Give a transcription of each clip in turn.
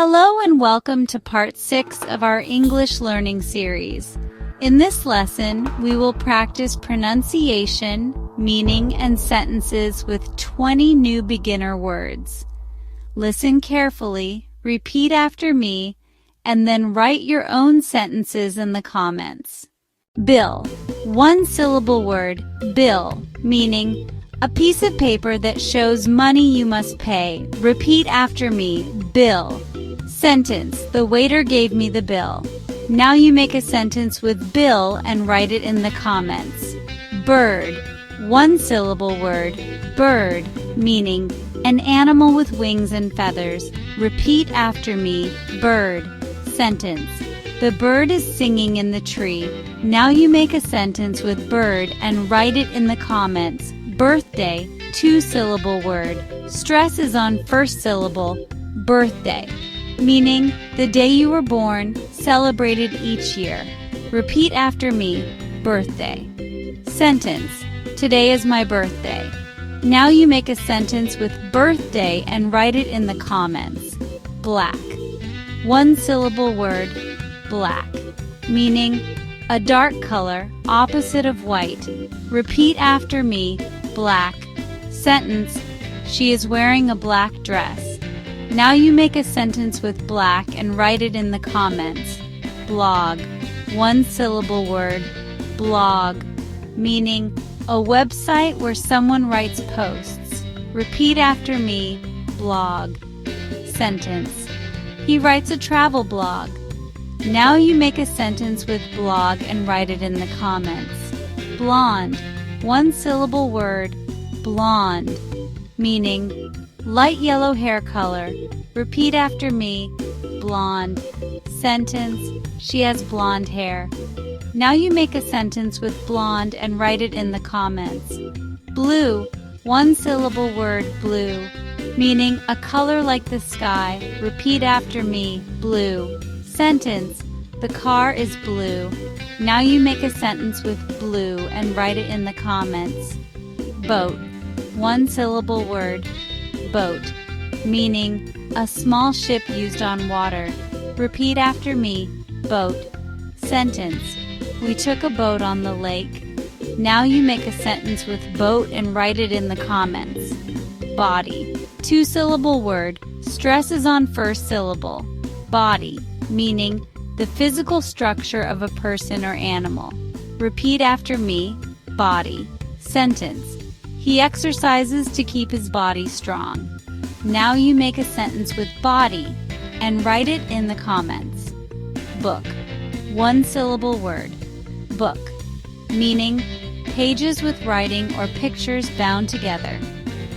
Hello and welcome to part 6 of our English learning series. In this lesson, we will practice pronunciation, meaning, and sentences with 20 new beginner words. Listen carefully, repeat after me, and then write your own sentences in the comments. Bill. One-syllable word, bill, meaning a piece of paper that shows money you must pay. Repeat after me, bill. Sentence, the waiter gave me the bill. Now you make a sentence with bill and write it in the comments. Bird. One-syllable word, bird, meaning an animal with wings and feathers. Repeat after me, bird. Sentence, the bird is singing in the tree. Now you make a sentence with bird and write it in the comments. Birthday, two-syllable word. Stress is on first syllable, birthday, meaning the day you were born, celebrated each year. Repeat after me, birthday. Sentence, today is my birthday. Now you make a sentence with birthday and write it in the comments. Black. One-syllable word, black, meaning a dark color, opposite of white. Repeat after me, black. Sentence, she is wearing a black dress. Now you make a sentence with black and write it in the comments. Blog. One-syllable word, blog, meaning a website where someone writes posts. Repeat after me, blog. Sentence, he writes a travel blog. Now you make a sentence with blog and write it in the comments. Blonde. One-syllable word, blonde, meaning light yellow hair color. Repeat after me, blonde. Sentence, she has blonde hair. Now you make a sentence with blonde and write it in the comments. Blue. One-syllable word, blue, meaning a color like the sky. Repeat after me, blue. Sentence, the car is blue. Now you make a sentence with blue and write it in the comments. Boat. One-syllable word, boat, meaning a small ship used on water. Repeat after me, boat. Sentence, we took a boat on the lake. Now you make a sentence with boat and write it in the comments. Body. Two-syllable word, stress is on first syllable. Body, meaning the physical structure of a person or animal. Repeat after me, body. Sentence, he exercises to keep his body strong. Now you make a sentence with body and write it in the comments. Book. One-syllable word, book, meaning pages with writing or pictures bound together.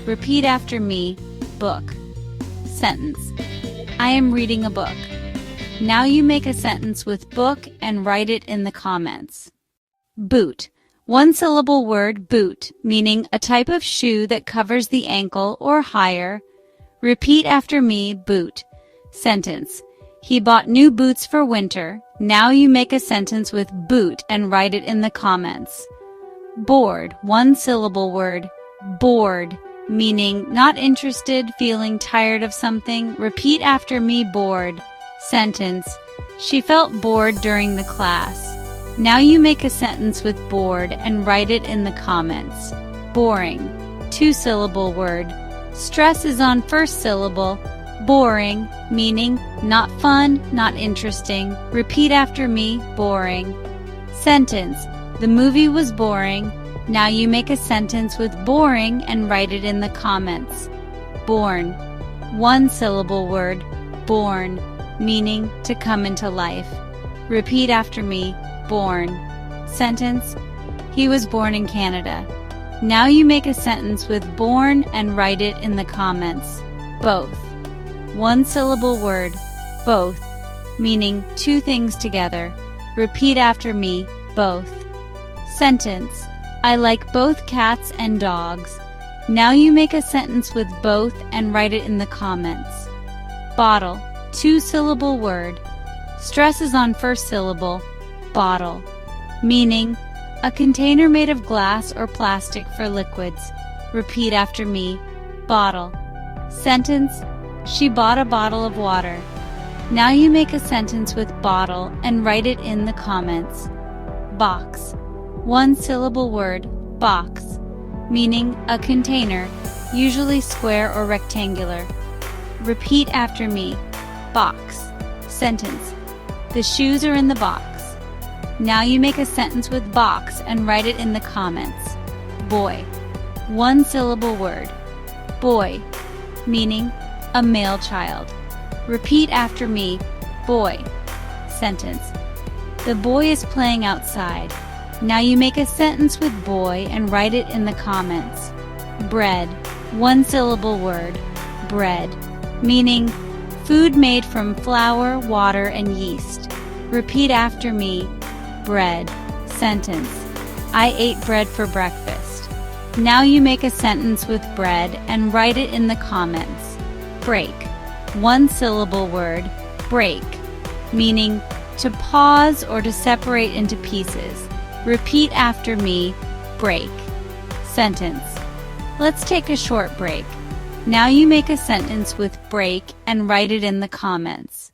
Repeat after me, book. Sentence, I am reading a book. Now you make a sentence with book and write it in the comments. Boot. One-syllable word, boot, meaning a type of shoe that covers the ankle or higher. Repeat after me, boot. Sentence, he bought new boots for winter. Now you make a sentence with boot and write it in the comments. Bored. One-syllable word, bored, meaning not interested, feeling tired of something. Repeat after me, bored. Sentence, she felt bored during the class. Now you make a sentence with bored and write it in the comments. Boring. Two-syllable word. Stress is on first syllable. Boring, meaning not fun, not interesting. Repeat after me, boring. Sentence, the movie was boring. Now you make a sentence with boring and write it in the comments. Born. One-syllable word, born, meaning to come into life. Repeat after me, born. Sentence, he was born in Canada. Now you make a sentence with born and write it in the comments. Both. One-syllable word, both, meaning two things together. Repeat after me, both. Sentence, I like both cats and dogs. Now you make a sentence with both and write it in the comments. Bottle. Two-syllable word. Stress is on first syllable, bottle, meaning a container made of glass or plastic for liquids. Repeat after me, bottle. Sentence, she bought a bottle of water. Now you make a sentence with bottle and write it in the comments. Box. One syllable word, box, meaning a container, usually square or rectangular. Repeat after me. Box. Sentence. The shoes are in the box. Now you make a sentence with box and write it in the comments. Boy. One syllable word. Boy, meaning a male child. Repeat after me. Boy. Sentence. The boy is playing outside. Now you make a sentence with boy and write it in the comments. Bread. One syllable word. Bread, meaning food made from flour, water, and yeast. Repeat after me. Bread. Sentence. I ate bread for breakfast. Now you make a sentence with bread and write it in the comments. Break. One syllable word. Break, meaning to pause or to separate into pieces. Repeat after me. Break. Sentence. Let's take a short break. Now you make a sentence with break and write it in the comments.